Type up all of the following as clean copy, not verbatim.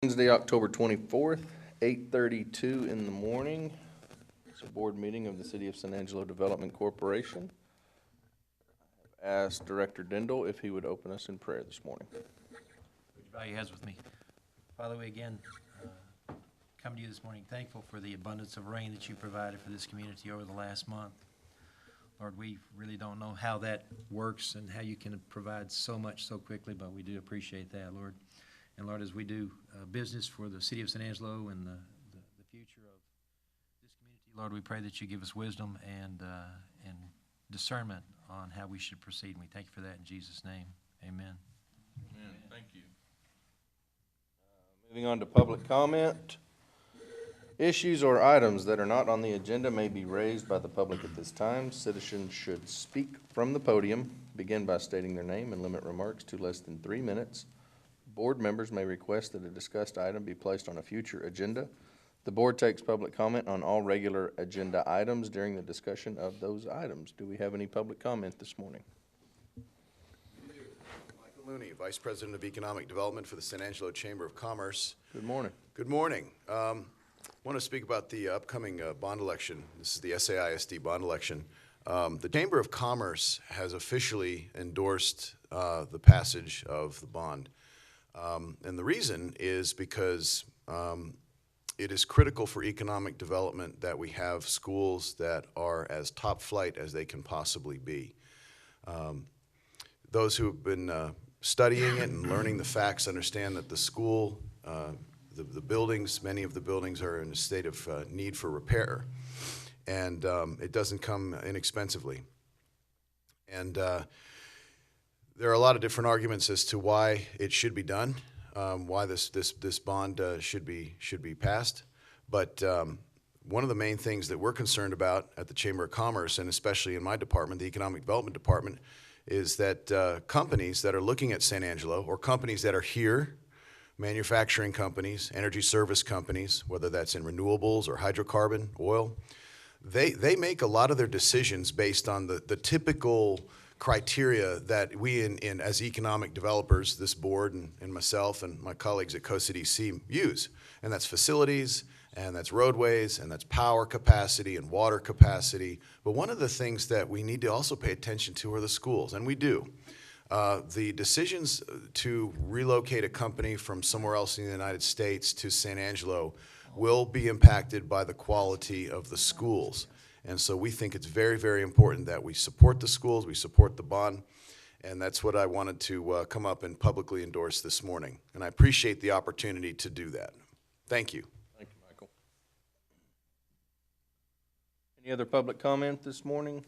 Wednesday, October 24th, 8:32 in the morning. It's a board meeting of the City of San Angelo Development Corporation. I've asked Director Dindal if he would open us in prayer this morning. Would you bow your heads with me? Father, we again come to you this morning thankful for the abundance of rain that you provided for this community over the last month. Lord, we really don't know how that works and how you can provide so much so quickly, but we do appreciate that, Lord. And Lord, as we do business for the City of San Angelo and the future of this community, Lord, we pray that you give us wisdom and discernment on how we should proceed. And we thank you for that in Jesus' name. Amen. Amen. Thank you. Moving on to public comment. Issues or items that are not on the agenda may be raised by the public at this time. Citizens should speak from the podium, begin by stating their name, and limit remarks to less than 3 minutes. Board members may request that a discussed item be placed on a future agenda. The board takes public comment on all regular agenda items during the discussion of those items. Do we have any public comment this morning? Michael Looney, Vice President of Economic Development for the San Angelo Chamber of Commerce. Good morning. Good morning. I want to speak about the upcoming bond election. This is the SAISD bond election. The Chamber of Commerce has officially endorsed the passage of the bond. And the reason is because it is critical for economic development that we have schools that are as top flight as they can possibly be. Those who have been studying it and learning the facts understand that the school, the buildings, many of the buildings are in a state of need for repair. And it doesn't come inexpensively. And there are a lot of different arguments as to why it should be done, why this bond should be passed. But one of the main things that we're concerned about at the Chamber of Commerce, and especially in my department, the Economic Development Department, is that companies that are looking at San Angelo, or companies that are here, manufacturing companies, energy service companies, whether that's in renewables or hydrocarbon, oil, they make a lot of their decisions based on the typical criteria that we as economic developers, this board and myself and my colleagues at COSIDC use. And that's facilities, and that's roadways, and that's power capacity and water capacity. But one of the things that we need to also pay attention to are the schools, and we do. The decisions to relocate a company from somewhere else in the United States to San Angelo will be impacted by the quality of the schools. And so we think it's very, very important that we support the schools, we support the bond, and that's what I wanted to come up and publicly endorse this morning. And I appreciate the opportunity to do that. Thank you. Thank you, Michael. Any other public comment this morning?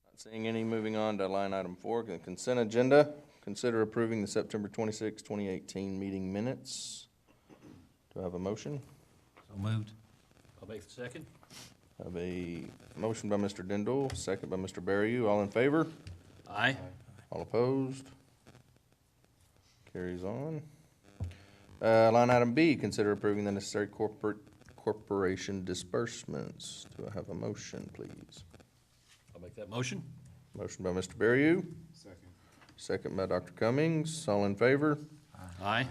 Not seeing any. Moving on to line item 4, the consent agenda. Consider approving the September 26, 2018 meeting minutes. Do I have a motion? So moved. I'll make the second. I have a motion by Mr. Dindal, second by Mr. Berryu. All in favor? Aye. All opposed? Carries on. Line item B, consider approving the necessary corporation disbursements. Do I have a motion, please? I'll make that motion. Motion by Mr. Berryu. Second. Second by Dr. Cummings. All in favor? Aye.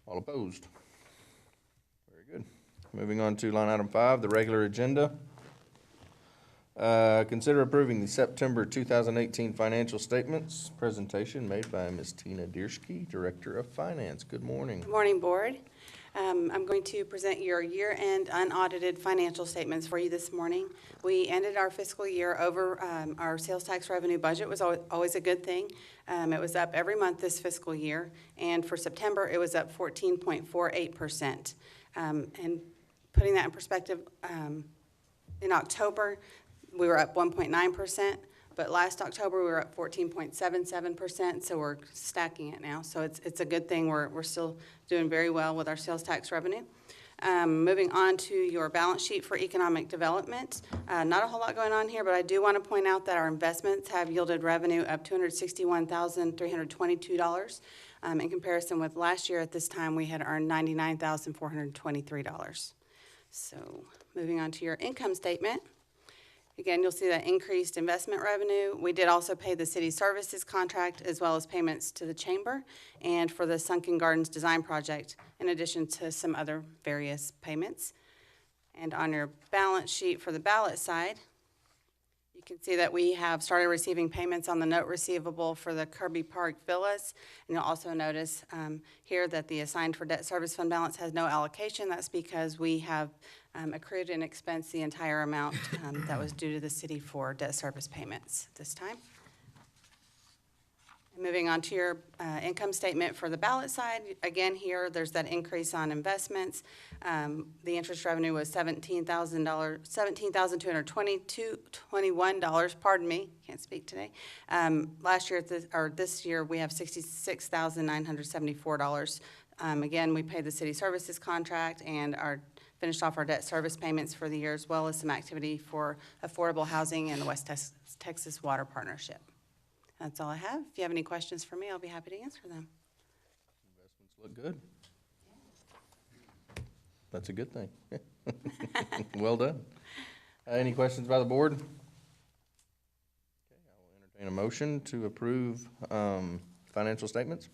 All opposed? Very good. Moving on to line item 5, the regular agenda. Consider approving the September 2018 financial statements. Presentation made by Ms. Tina Diersky, Director of Finance. Good morning. Good morning, Board. I'm going to present your year-end unaudited financial statements for you this morning. We ended our fiscal year over our sales tax revenue budget. Was always a good thing. It was up every month this fiscal year, and for September it was up 14.48%. And putting that in perspective, in October we were up 1.9%. But last October, we were at 14.77%, so we're stacking it now. So it's a good thing. We're still doing very well with our sales tax revenue. Moving on to your balance sheet for economic development. Not a whole lot going on here, but I do want to point out that our investments have yielded revenue of $261,322. In comparison with last year at this time, we had earned $99,423. So moving on to your income statement. Again, you'll see that increased investment revenue. We did also pay the city services contract as well as payments to the chamber and for the Sunken Gardens design project, in addition to some other various payments. And on your balance sheet for the ballot side, you can see that we have started receiving payments on the note receivable for the Kirby Park Villas. And you'll also notice here that the assigned for debt service fund balance has no allocation. That's because we have accrued and expensed the entire amount that was due to the city for debt service payments this time. Moving on to your income statement for the ballot side, again, here, there's that increase on investments. The interest revenue was $17,221, pardon me, can't speak today. Last year, this year, we have $66,974. Again, we paid the city services contract and finished off our debt service payments for the year, as well as some activity for affordable housing and the West Texas Water Partnership. That's all I have. If you have any questions for me, I'll be happy to answer them. Investments look good. That's a good thing. Well done. Any questions by the board? Okay, I will entertain a motion to approve financial statements.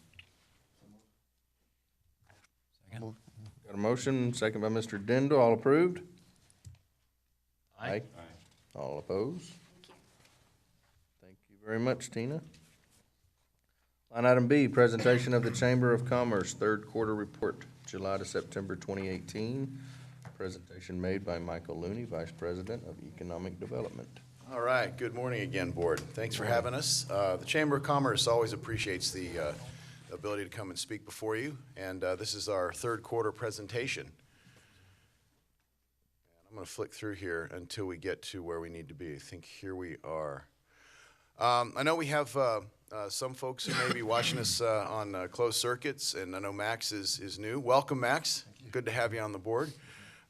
Second. Got a motion, second by Mr. Dindal. All approved? Aye. All opposed? Thank you very much, Tina. Line item B, presentation of the Chamber of Commerce third quarter report, July to September 2018. Presentation made by Michael Looney, Vice President of Economic Development. All right, good morning again, Board. Thanks for having us. The Chamber of Commerce always appreciates the ability to come and speak before you, and this is our third quarter presentation. And I'm going to flick through here until we get to where we need to be. I think here we are. I know we have some folks who may be watching us on closed circuits, and I know Max is new. Welcome, Max. Good to have you on the board.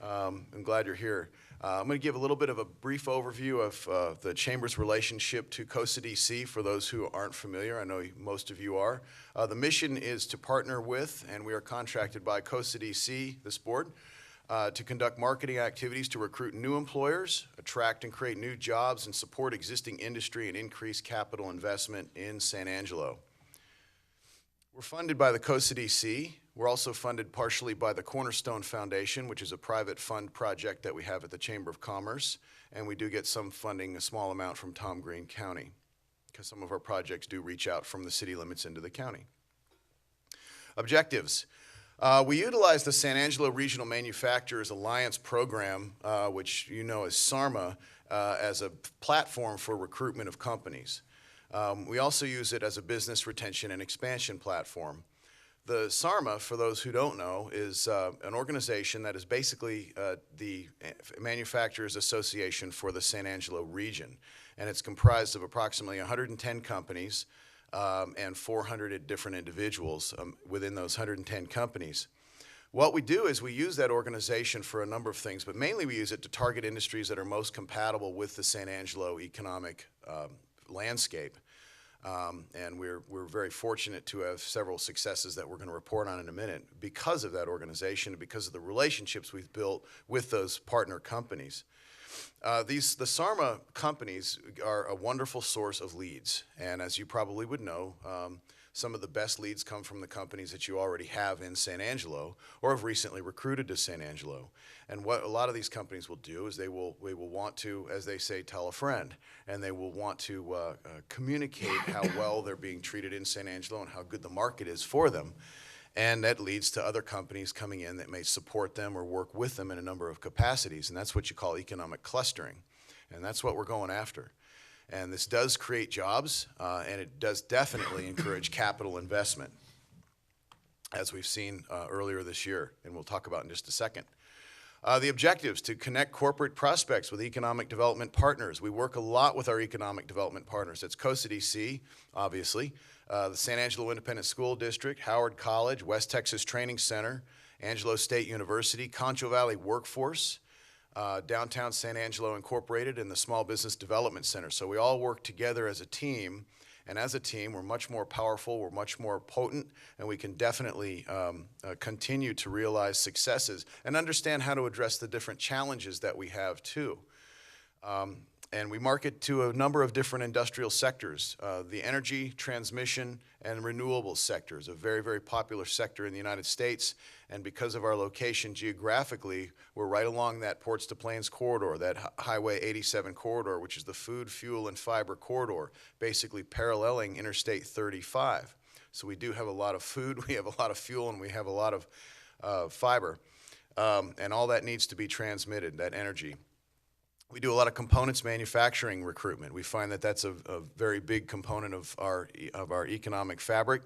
I'm glad you're here. I'm going to give a little bit of a brief overview of the Chamber's relationship to COSA DC for those who aren't familiar. I know most of you are. The mission is to partner with, and we are contracted by COSA DC, this board, to conduct marketing activities to recruit new employers, attract and create new jobs, and support existing industry and increase capital investment in San Angelo. We're funded by the COSA DC. We're also funded partially by the Cornerstone Foundation, which is a private fund project that we have at the Chamber of Commerce, and we do get some funding, a small amount, from Tom Green County, because some of our projects do reach out from the city limits into the county. Objectives. We utilize the San Angelo Regional Manufacturers Alliance program, which you know as SARMA, as a platform for recruitment of companies. We also use it as a business retention and expansion platform. The SARMA, for those who don't know, is an organization that is basically the Manufacturers Association for the San Angelo region. And it's comprised of approximately 110 companies and 400 different individuals within those 110 companies. What we do is we use that organization for a number of things, but mainly we use it to target industries that are most compatible with the San Angelo economic landscape. And we're very fortunate to have several successes that we're going to report on in a minute because of that organization and because of the relationships we've built with those partner companies. The SARMA companies are a wonderful source of leads, and as you probably would know, some of the best leads come from the companies that you already have in San Angelo or have recently recruited to San Angelo. And what a lot of these companies will do is they will want to, as they say, tell a friend, and they will want to communicate how well they're being treated in San Angelo and how good the market is for them. And that leads to other companies coming in that may support them or work with them in a number of capacities, and that's what you call economic clustering. And that's what we're going after. And this does create jobs, and it does definitely encourage capital investment, as we've seen earlier this year, and we'll talk about in just a second. The objectives: to connect corporate prospects with economic development partners. We work a lot with our economic development partners. It's COSA DC, obviously, the San Angelo Independent School District, Howard College, West Texas Training Center, Angelo State University, Concho Valley Workforce, Downtown San Angelo Incorporated, and the Small Business Development Center. So we all work together as a team, and as a team, we're much more powerful, we're much more potent, and we can definitely continue to realize successes and understand how to address the different challenges that we have too. And we market to a number of different industrial sectors. The energy, transmission, and renewable sector is a very, very popular sector in the United States. And because of our location geographically, we're right along that Ports to Plains corridor, that Highway 87 corridor, which is the food, fuel, and fiber corridor, basically paralleling Interstate 35. So we do have a lot of food, we have a lot of fuel, and we have a lot of fiber. And all that needs to be transmitted, that energy. We do a lot of components manufacturing recruitment. We find that that's a very big component of our economic fabric.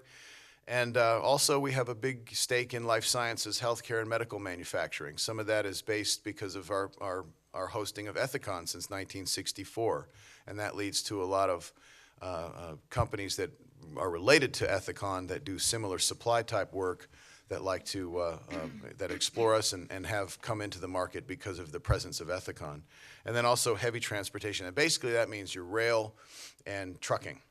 And also we have a big stake in life sciences, healthcare, and medical manufacturing. Some of that is based because of our hosting of Ethicon since 1964. And that leads to a lot of companies that are related to Ethicon that do similar supply type work that like to, that explore us and have come into the market because of the presence of Ethicon. And then also heavy transportation. And basically that means your rail and trucking.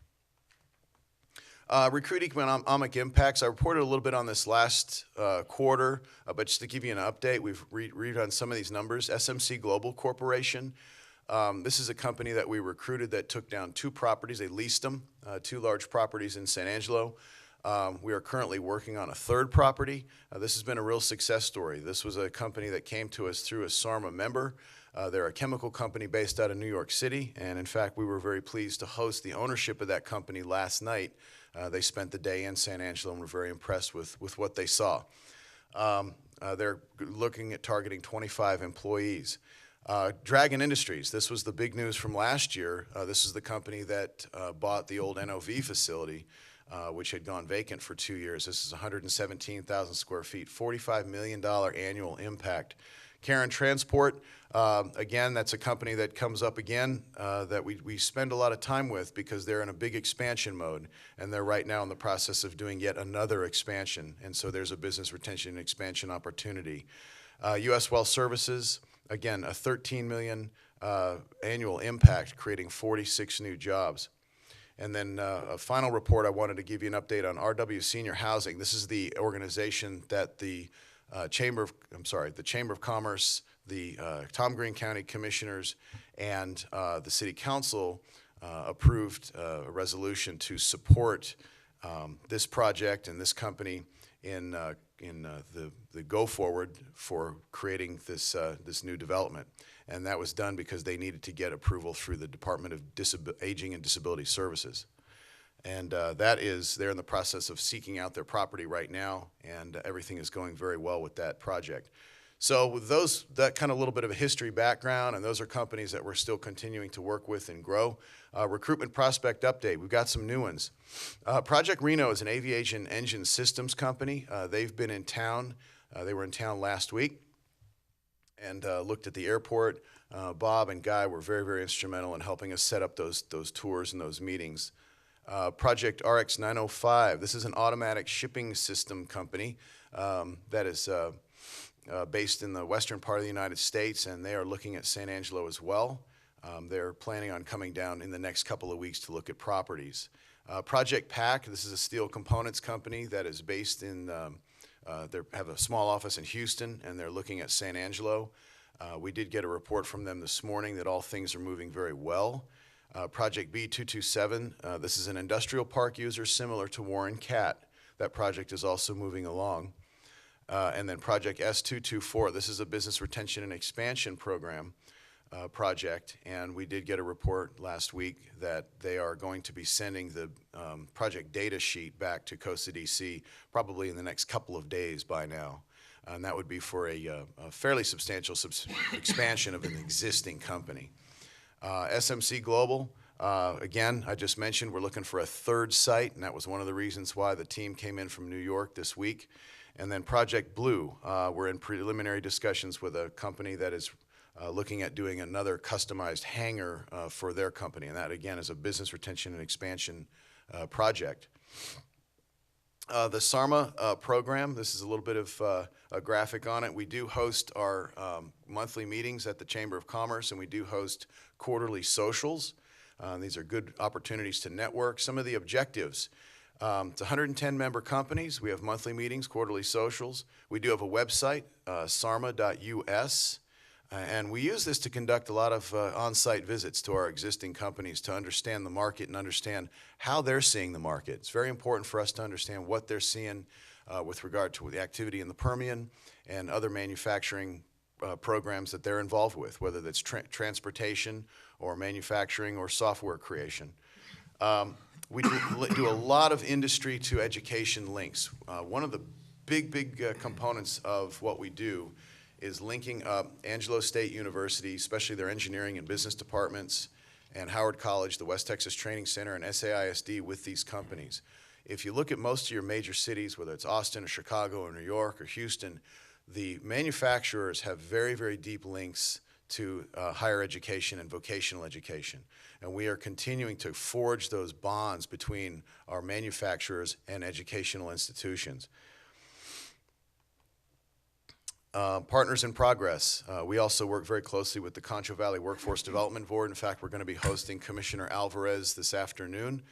Recruit economic impacts. I reported a little bit on this last quarter, but just to give you an update, we've redone some of these numbers. SMC Global Corporation, this is a company that we recruited that took down 2 properties. They leased them, 2 large properties in San Angelo. We are currently working on a 3rd property. This has been a real success story. This was a company that came to us through a SARMA member. They're a chemical company based out of New York City, and in fact, we were very pleased to host the ownership of that company last night. They spent the day in San Angelo and were very impressed with what they saw. They're looking at targeting 25 employees. Dragon Industries, this was the big news from last year. This is the company that bought the old NOV facility, which had gone vacant for 2 years. This is 117,000 square feet, $45 million annual impact. Karen Transport, again, that's a company that comes up again that we spend a lot of time with because they're in a big expansion mode, and they're right now in the process of doing yet another expansion, and so there's a business retention and expansion opportunity. U.S. Well Services, again, a $13 million annual impact, creating 46 new jobs. And then a final report, I wanted to give you an update on RW Senior Housing. This is the organization that the Chamber of Commerce, the Tom Green County Commissioners, and the City Council approved a resolution to support this project and this company in the go forward for creating this new development. And that was done because they needed to get approval through the Department of Aging and Disability Services. And they're in the process of seeking out their property right now, and everything is going very well with that project. So with that kind of little bit of a history background, and those are companies that we're still continuing to work with and grow. Recruitment prospect update, we've got some new ones. Project Reno is an aviation engine systems company. They've been in town. They were in town last week and looked at the airport. Bob and Guy were very, very instrumental in helping us set up those tours and those meetings. Project RX 905, this is an automatic shipping system company that is based in the western part of the United States, and they are looking at San Angelo as well. They're planning on coming down in the next couple of weeks to look at properties. Project PAC, this is a steel components company that is based in, they have a small office in Houston, and they're looking at San Angelo. We did get a report from them this morning that all things are moving very well. Project B227, this is an industrial park user similar to Warren Cat. That project is also moving along. And then Project S224, this is a business retention and expansion program project, and we did get a report last week that they are going to be sending the project data sheet back to COSA DC probably in the next couple of days by now. And that would be for a fairly substantial expansion of an existing company. SMC Global, again, I just mentioned we're looking for a 3rd site, and that was one of the reasons why the team came in from New York this week. And then Project Blue, we're in preliminary discussions with a company that is looking at doing another customized hangar for their company, and that again is a business retention and expansion project. The SARMA program, this is a little bit of a graphic on it. We do host our monthly meetings at the Chamber of Commerce, and we do host quarterly socials. These are good opportunities to network. Some of the objectives, it's 110 member companies. We have monthly meetings, quarterly socials. We do have a website, sarma.us. And we use this to conduct a lot of on-site visits to our existing companies to understand the market and understand how they're seeing the market. It's very important for us to understand what they're seeing with regard to the activity in the Permian and other manufacturing programs that they're involved with, whether that's transportation or manufacturing or software creation. We do a lot of industry to education links. One of the big components of what we do is linking up Angelo State University, especially their engineering and business departments, and Howard College, the West Texas Training Center, and SAISD with these companies. If you look at most of your major cities, whether it's Austin or Chicago or New York or Houston, the manufacturers have very deep links to higher education and vocational education. And we are continuing to forge those bonds between our manufacturers and educational institutions. Partners in progress. We also work very closely with the Concho Valley Workforce Development Board. In fact, we're going to be hosting Commissioner Alvarez this afternoon,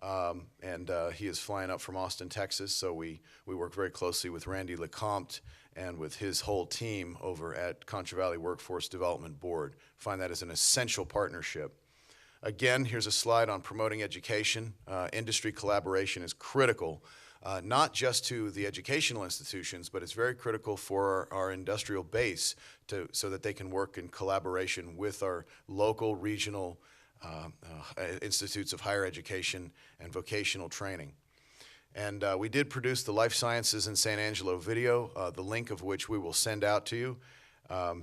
and he is flying up from Austin, Texas, so we work very closely with Randy Lecomte and with his whole team over at Concho Valley Workforce Development Board. Find that as an essential partnership. Again, here's a slide on promoting education. Industry collaboration is critical. Not just to the educational institutions, but it's very critical for our industrial base so that they can work in collaboration with our local, regional institutes of higher education and vocational training. And we did produce the Life Sciences in San Angelo video, the link of which we will send out to you.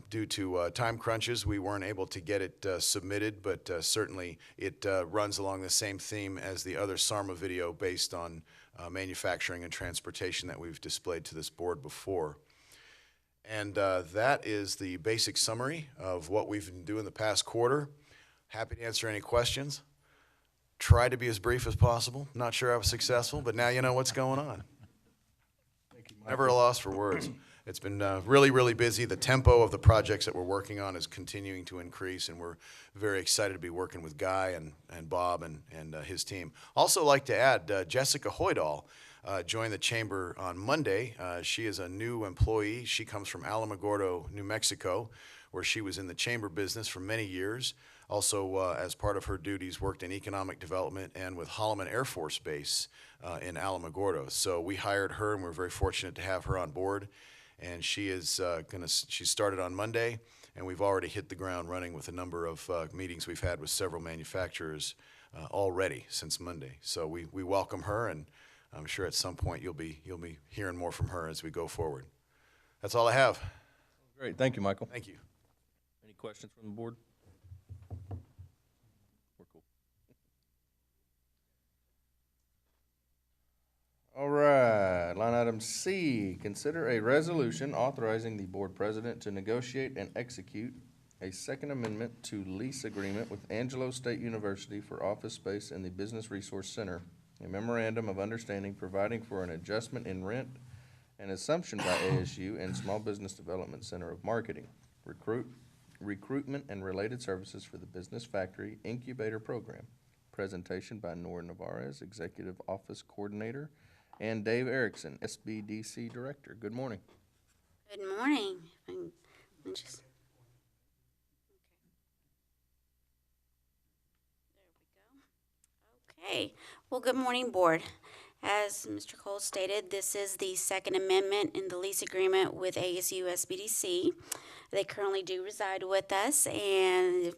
Due to time crunches, we weren't able to get it submitted, but certainly it runs along the same theme as the other SARMA video based on manufacturing and transportation that we've displayed to this board before. And that is the basic summary of what we've been doing the past quarter. Happy to answer any questions. Tried to be as brief as possible. Not sure I was successful, but now you know what's going on. Never a loss for words. It's been really busy. The tempo of the projects that we're working on is continuing to increase, and we're very excited to be working with Guy and Bob and his team. Also like to add, Jessica Hoydall joined the chamber on Monday. She is a new employee. She comes from Alamogordo, New Mexico, where she was in the chamber business for many years. Also, as part of her duties, worked in economic development and with Holloman Air Force Base in Alamogordo. So we hired her, and we're very fortunate to have her on board. And she is she started on Monday, and we've already hit the ground running with a number of meetings we've had with several manufacturers already since Monday. So we welcome her, and I'm sure at some point you'll be hearing more from her as we go forward. That's all I have. Great, thank you, Michael. Thank you. Any questions from the board? We're cool. All right, line item C, consider a resolution authorizing the board president to negotiate and execute a second amendment to lease agreement with Angelo State University for office space in the Business Resource Center, a memorandum of understanding providing for an adjustment in rent and assumption by ASU and Small Business Development Center of Marketing, recruitment and related services for the Business Factory Incubator Program. Presentation by Nora Navarez, Executive Office Coordinator, and Dave Erickson, SBDC Director. Good morning. Good morning. Okay. Well, good morning, Board. As Mr. Cole stated, this is the second amendment in the lease agreement with ASU SBDC. They currently do reside with us, and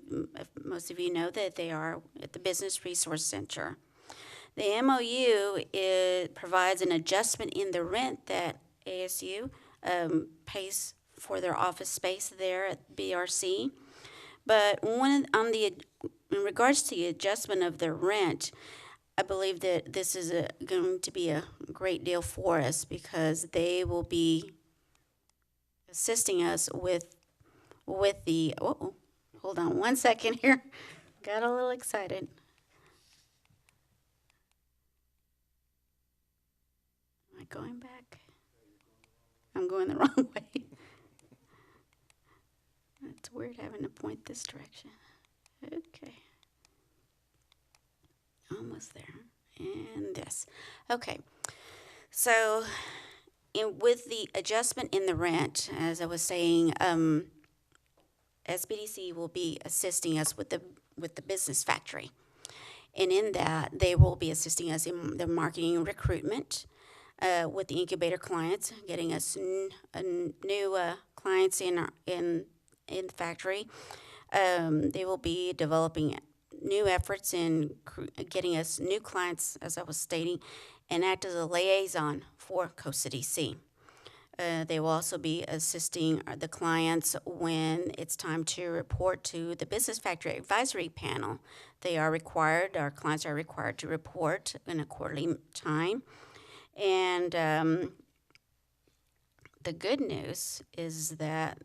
most of you know that they are at the Business Resource Center. The MOU provides an adjustment in the rent that ASU pays for their office space there at BRC. But in regards to the adjustment of the rent, I believe that this is going to be a great deal for us because they will be assisting us with the, hold on one second here. Got a little excited. Am I going back? I'm going the wrong way. It's weird having to point this direction. Okay. Almost there. And this. Okay. So with the adjustment in the rent, as I was saying, SBDC will be assisting us with the business factory. And in that, they will be assisting us in the marketing and recruitment with the incubator clients, getting us new clients in the factory. They will be developing new efforts in getting us new clients, as I was stating, and act as a liaison for Costa DC. They will also be assisting the clients when it's time to report to the Business Factory Advisory Panel. Our clients are required to report in a quarterly time. And the good news is that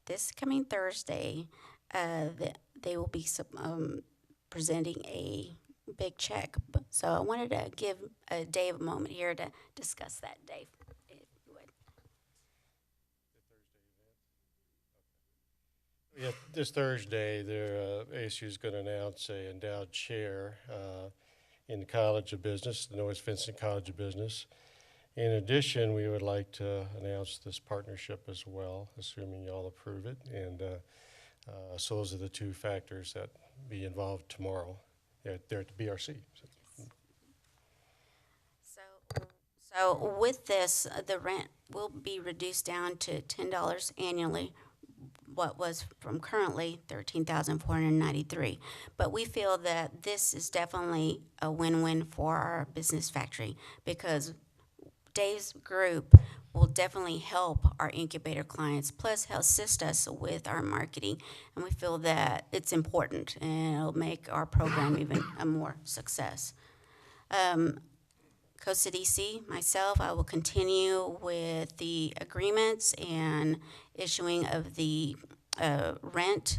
this coming Thursday, they will be presenting a big check. So I wanted to give Dave a moment here to discuss that, Dave, if you would. Yeah, this Thursday, ASU is going to announce a endowed chair in the College of Business, the North Vincent College of Business. In addition, we would like to announce this partnership as well, assuming y'all approve it. And so those are the two factors that be involved tomorrow there at the BRC. So with this, the rent will be reduced down to $10 annually, what was from currently $13,493. But we feel that this is definitely a win-win for our business factory, because Dave's group will definitely help our incubator clients, plus help assist us with our marketing. And we feel that it's important, and it'll make our program even a more success. Costa DC, myself, I will continue with the agreements and issuing of the rent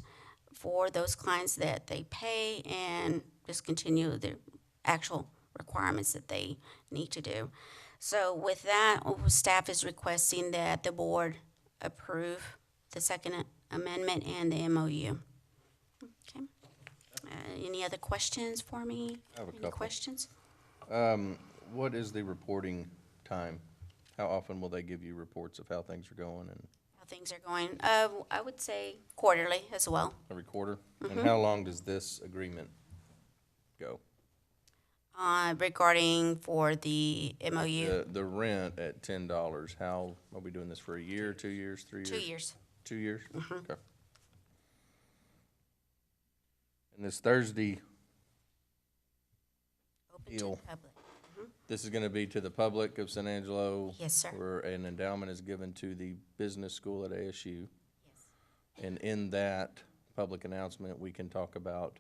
for those clients that they pay, and just continue the actual requirements that they need to do. So with that, staff is requesting that the board approve the Second Amendment and the MOU. Okay. Any other questions for me? I have a Any couple. questions? What is the reporting time? How often will they give you reports of how things are going, and How things are going? I would say quarterly as well. every quarter? And how long does this agreement go? Regarding for the MOU, The rent at $10, how, are we doing this for a year, 2 years, 3 years? 2 years. 2 years? Okay. And this Thursday Open to deal, the public. this is gonna be to the public of San Angelo? Yes, sir. Where an endowment is given to the business school at ASU? Yes. And in that public announcement, we can talk about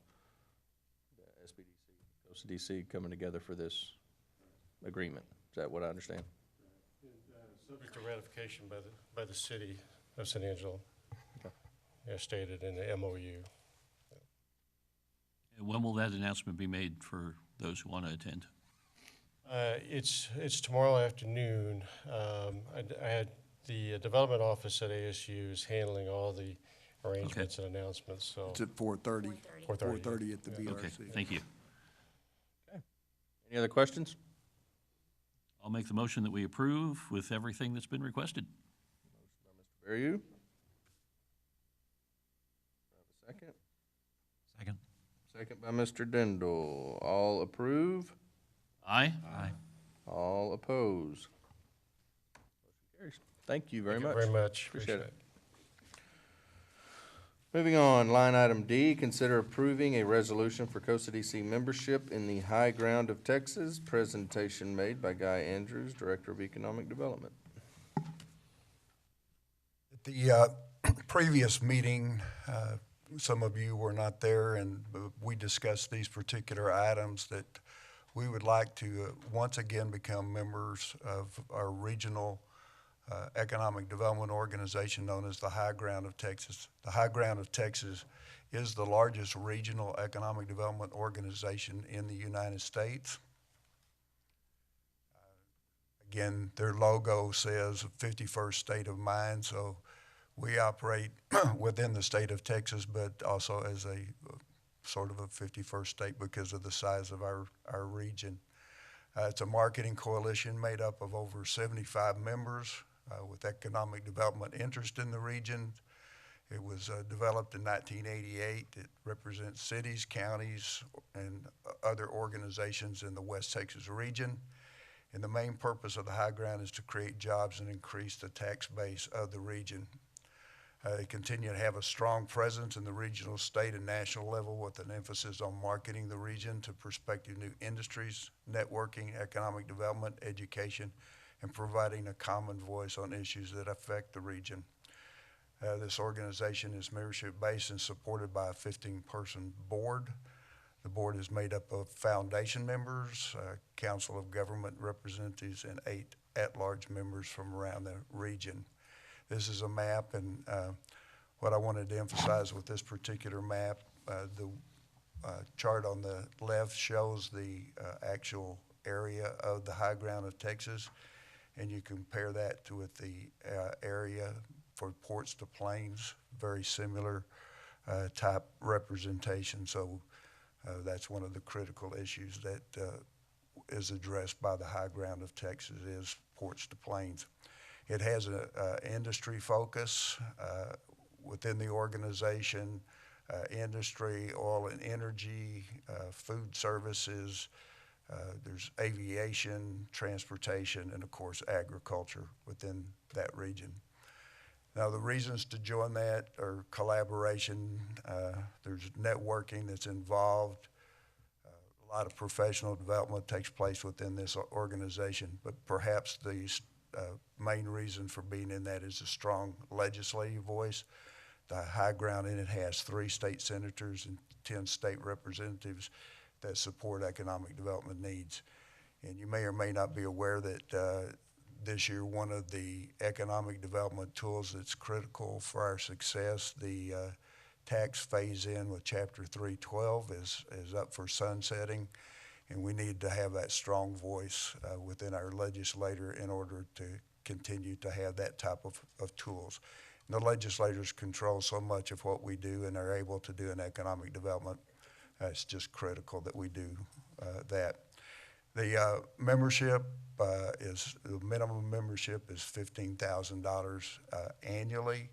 the SBDC, Costa DC coming together for this agreement. Is that what I understand? Subject to ratification by the city of San Angelo, as stated in the MOU. And when will that announcement be made for those who want to attend? It's tomorrow afternoon. I had the development office at ASU is handling all the arrangements and announcements, so. It's at 4:30. 4:30. 4:30 at the Okay, BRC. thank you. Any other questions? I'll make the motion that we approve with everything that's been requested. Are you? Second? Second. Second by Mr. Dindal. All approve? Aye? Aye. All oppose? Motion carries. Thank you very Thank much. you very much. Appreciate it. Moving on, line item D, consider approving a resolution for Costa DC membership in the High Ground of Texas. Presentation made by Guy Andrews, Director of Economic Development. At the previous meeting, some of you were not there, and we discussed these particular items that we would like to once again become members of our regional economic development organization known as the High Ground of Texas. The High Ground of Texas is the largest regional economic development organization in the United States. Again, their logo says 51st state of mind, so we operate within the state of Texas, but also as a sort of a 51st state because of the size of our region. It's a marketing coalition made up of over 75 members with economic development interest in the region. It was developed in 1988. It represents cities, counties, and other organizations in the West Texas region. And the main purpose of the High Ground is to create jobs and increase the tax base of the region. They continue to have a strong presence in the regional, state, and national level with an emphasis on marketing the region to prospective new industries, networking, economic development, education, and providing a common voice on issues that affect the region. This organization is membership-based and supported by a 15-person board. The board is made up of foundation members, council of government representatives, and 8 at-large members from around the region. This is a map, and what I wanted to emphasize with this particular map, the chart on the left shows the actual area of the high ground of Texas, and you compare that to with the area for ports to plains, very similar type representation. So that's one of the critical issues that is addressed by the high ground of Texas is ports to plains. It has an industry focus within the organization, industry, oil and energy, food services, there's aviation, transportation, and of course agriculture within that region. Now the reasons to join that are collaboration, there's networking that's involved, a lot of professional development takes place within this organization, but perhaps the main reason for being in that is a strong legislative voice. The high ground in it has 3 state senators and 10 state representatives that support economic development needs. And you may or may not be aware that this year one of the economic development tools that's critical for our success, the tax phase-in with Chapter 312 is up for sunsetting. And we need to have that strong voice within our legislature in order to continue to have that type of tools. And the legislators control so much of what we do and are able to do in economic development. It's just critical that we do that. The membership the minimum membership is $15,000 annually.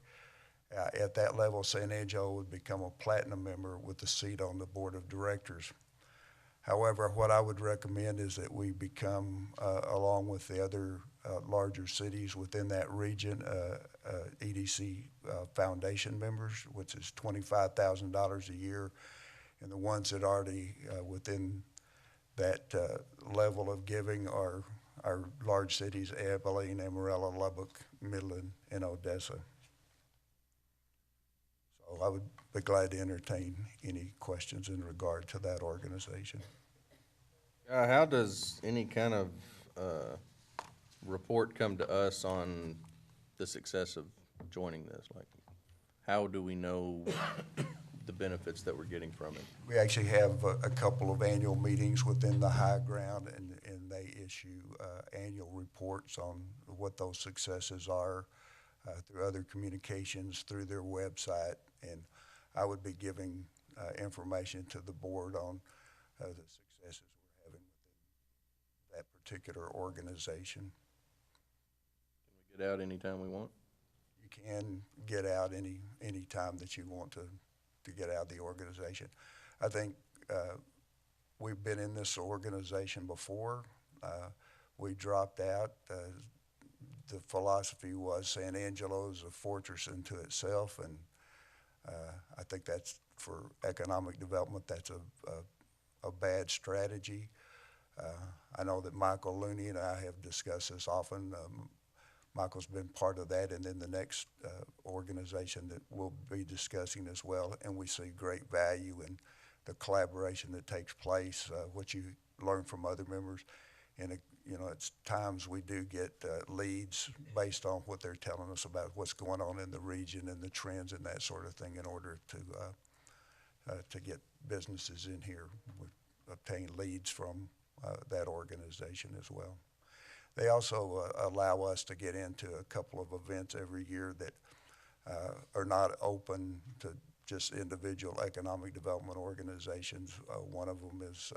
At that level, San Angelo would become a platinum member with a seat on the board of directors. However, what I would recommend is that we become, along with the other larger cities within that region, EDC foundation members, which is $25,000 a year. And the ones that already within that level of giving are large cities, Abilene, Amarillo, Lubbock, Midland, and Odessa. So I would be glad to entertain any questions in regard to that organization. How does any kind of report come to us on the success of joining this? Like, how do we know the benefits that we're getting from it? We actually have a couple of annual meetings within the high ground, and they issue annual reports on what those successes are through other communications, through their website. And I would be giving information to the board on the successes we're having within that particular organization. Can we get out anytime we want? You can get out any time that you want to get out of the organization. I think we've been in this organization before. We dropped out. The philosophy was San Angelo is a fortress unto itself, and I think that's for economic development, that's a bad strategy. I know that Michael Looney and I have discussed this often. Michael's been part of that, and then the next organization that we'll be discussing as well, and we see great value in the collaboration that takes place, what you learn from other members. And it's times we do get leads based on what they're telling us about what's going on in the region and the trends and that sort of thing in order to get businesses in here. We obtain leads from that organization as well. They also allow us to get into a couple of events every year that are not open to just individual economic development organizations. One of them is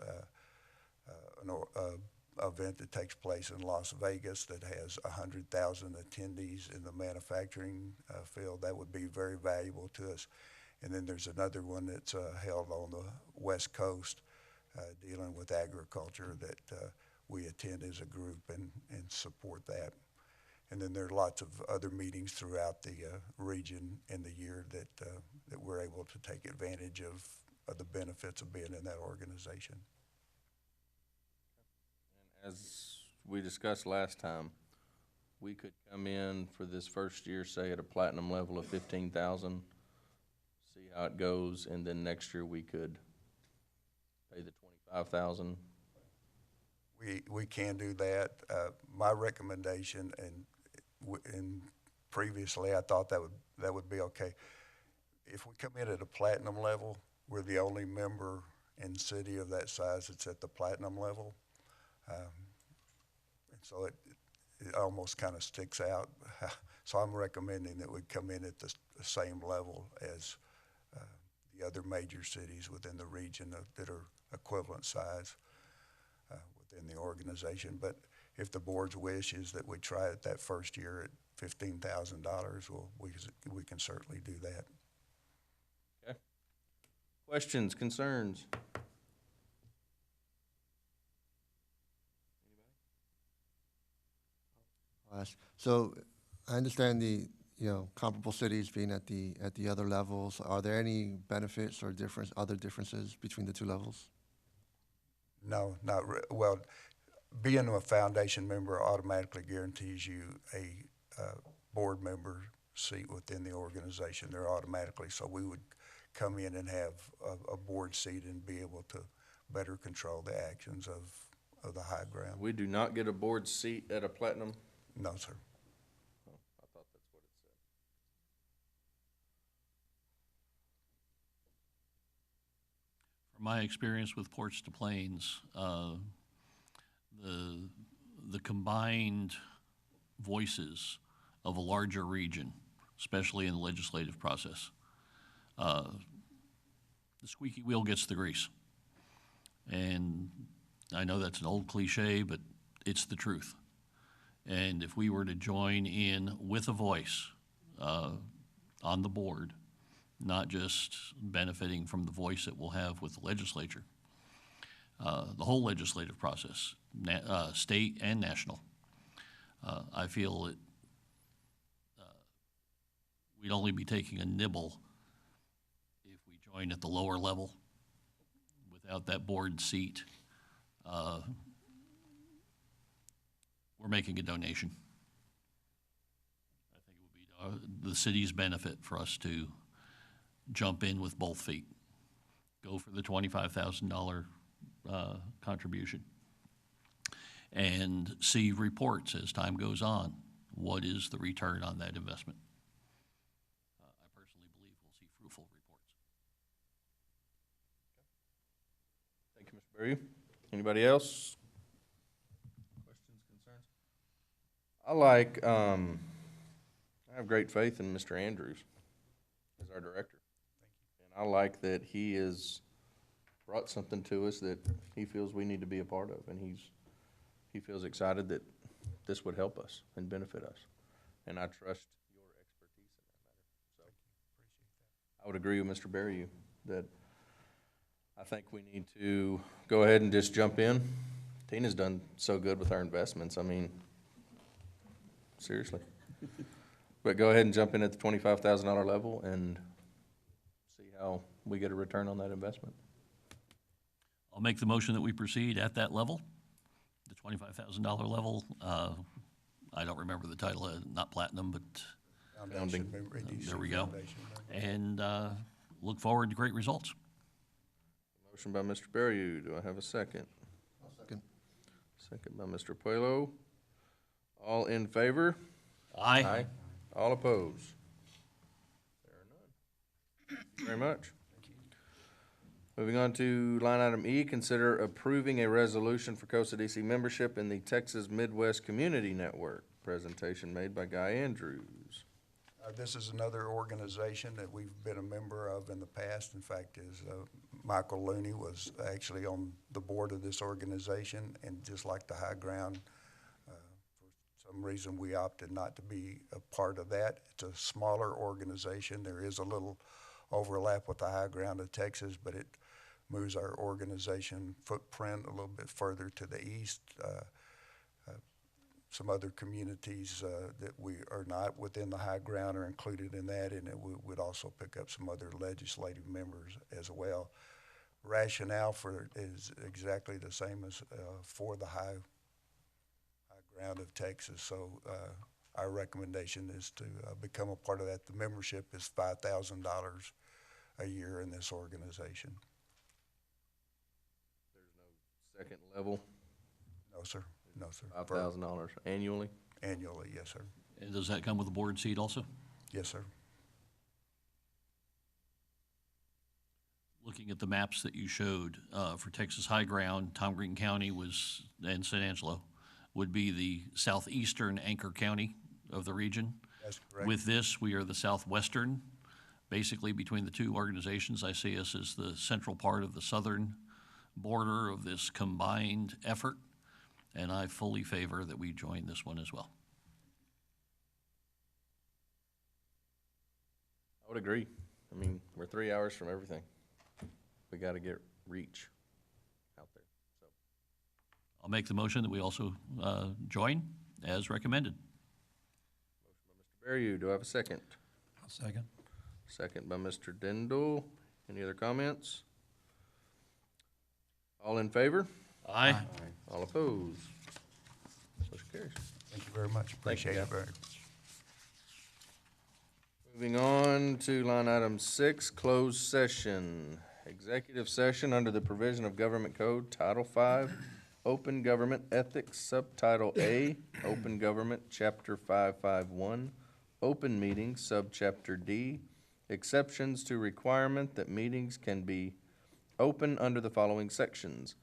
event that takes place in Las Vegas that has 100,000 attendees in the manufacturing field. That would be very valuable to us. And then there's another one that's held on the West Coast dealing with agriculture that we attend as a group and support that. And then there are lots of other meetings throughout the region in the year that we're able to take advantage of the benefits of being in that organization. As we discussed last time, we could come in for this first year, say at a platinum level of 15,000, see how it goes, and then next year we could pay the 25,000. We can do that. My recommendation, and previously I thought that would be okay. If we come in at a platinum level, we're the only member in the city of that size that's at the platinum level. And so it almost kind of sticks out. So I'm recommending that we come in at the same level as the other major cities within the region that are equivalent size within the organization. But if the board's wish is that we try it that first year at $15,000, well, we can certainly do that. Okay. Questions, concerns? So I understand the, comparable cities being at the other levels. Are there any benefits or other differences between the two levels? No, well, being a foundation member automatically guarantees you a board member seat within the organization. They're automatically, so we would come in and have a board seat and be able to better control the actions of the high ground. We do not get a board seat at a platinum? No, sir. Oh, I thought that's what it said. From my experience with Ports to Plains, the combined voices of a larger region, especially in the legislative process, the squeaky wheel gets the grease. And I know that's an old cliche, but it's the truth. And if we were to join in with a voice on the board, not just benefiting from the voice that we'll have with the legislature, the whole legislative process, state and national, I feel that we'd only be taking a nibble if we join at the lower level without that board seat. We're making a donation. I think it would be the city's benefit for us to jump in with both feet. Go for the $25,000 contribution and see reports as time goes on. What is the return on that investment? I personally believe we'll see fruitful reports. Thank you, Mr. Berry. Anybody else? Questions, concerns? I have great faith in Mr. Andrews as our director. And I like that he has brought something to us that he feels we need to be a part of, and he feels excited that this would help us and benefit us. And I trust your expertise in that matter. So I would agree with Mr. Berry that I think we need to go ahead and just jump in. Tina's done so good with our investments. I mean, seriously. But go ahead and jump in at the $25,000 level and see how we get a return on that investment. I'll make the motion that we proceed at that level, the $25,000 level. I don't remember the title, not platinum, but Foundation member, there we go. Foundation member. And look forward to great results. Motion by Mr. Berry. Do I have a second? I'll second. Second by Mr. Puelo. All in favor? Aye. All opposed? There are none. Thank you very much. Moving on to line item E, consider approving a resolution for Costa DC membership in the Texas Midwest Community Network. Presentation made by Guy Andrews. This is another organization that we've been a member of in the past. In fact, as Michael Looney was actually on the board of this organization, and just like the High Ground, for some reason we opted not to be a part of that. It's a smaller organization. There is a little overlap with the High Ground of Texas, but it moves our organization footprint a little bit further to the east. Some other communities that we are not within the High Ground are included in that, and it would also pick up some other legislative members as well. Rationale for it is exactly the same as for the High Ground of Texas. So our recommendation is to become a part of that. The membership is $5,000 a year in this organization. Second level, No, sir. No, sir. $5,000 annually. Annually, yes, sir. And does that come with a board seat also? Yes, sir. Looking at the maps that you showed, for Texas High Ground, Tom Green County was, and San Angelo, would be the southeastern anchor county of the region. That's correct. With this, we are the southwestern. Basically, between the two organizations, I see us as the central part of the southern border of this combined effort, and I fully favor that we join this one as well. I would agree. I mean, we're 3 hours from everything. We got to get reach out there. So, I'll make the motion that we also join as recommended. Mr. Berrien, do I have a second? I'll second. Second by Mr. Dindal. Any other comments? All in favor? Aye. All opposed? Motion carries. Thank you very much. Appreciate you, it very. Moving on to line item 6, closed session. Executive session under the provision of Government Code Title V, Open Government Ethics, Subtitle A, Open Government, Chapter 551, Open Meetings, Subchapter D, exceptions to requirement that meetings can be open under the following sections.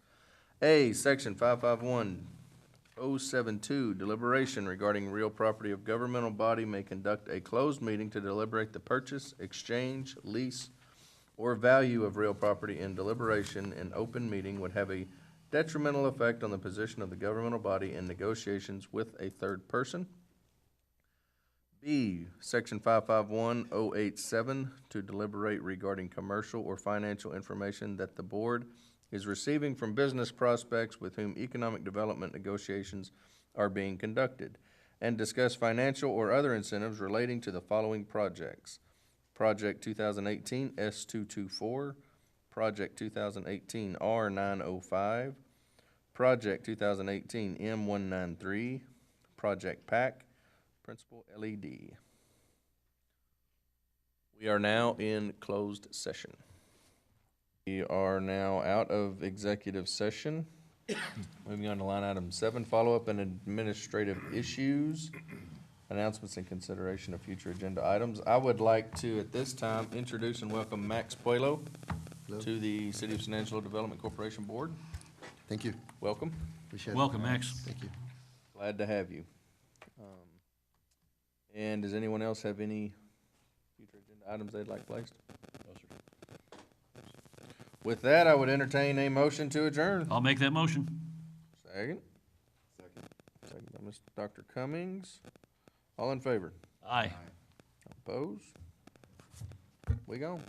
A, Section 551.072, deliberation regarding real property of governmental body may conduct a closed meeting to deliberate the purchase, exchange, lease, or value of real property. In deliberation in open meeting would have a detrimental effect on the position of the governmental body in negotiations with a third person. B, Section 551.087, to deliberate regarding commercial or financial information that the board is receiving from business prospects with whom economic development negotiations are being conducted, and discuss financial or other incentives relating to the following projects: Project 2018 S224, Project 2018 R905, Project 2018 M193, Project PAC, Principal LED. We are now in closed session. We are now out of executive session. Moving on to line item 7, follow-up and administrative issues, announcements and consideration of future agenda items. I would like to, at this time, introduce and welcome Max Puelo to the City of San Angelo Development Corporation Board. Thank you. Welcome. Appreciate it. Welcome, Max. Thank you. Glad to have you. And does anyone else have any future agenda items they'd like placed? No, sir. With that, I would entertain a motion to adjourn. I'll make that motion. Second. Second by Mr. Dr. Cummings. All in favor? Aye. Opposed? We gone.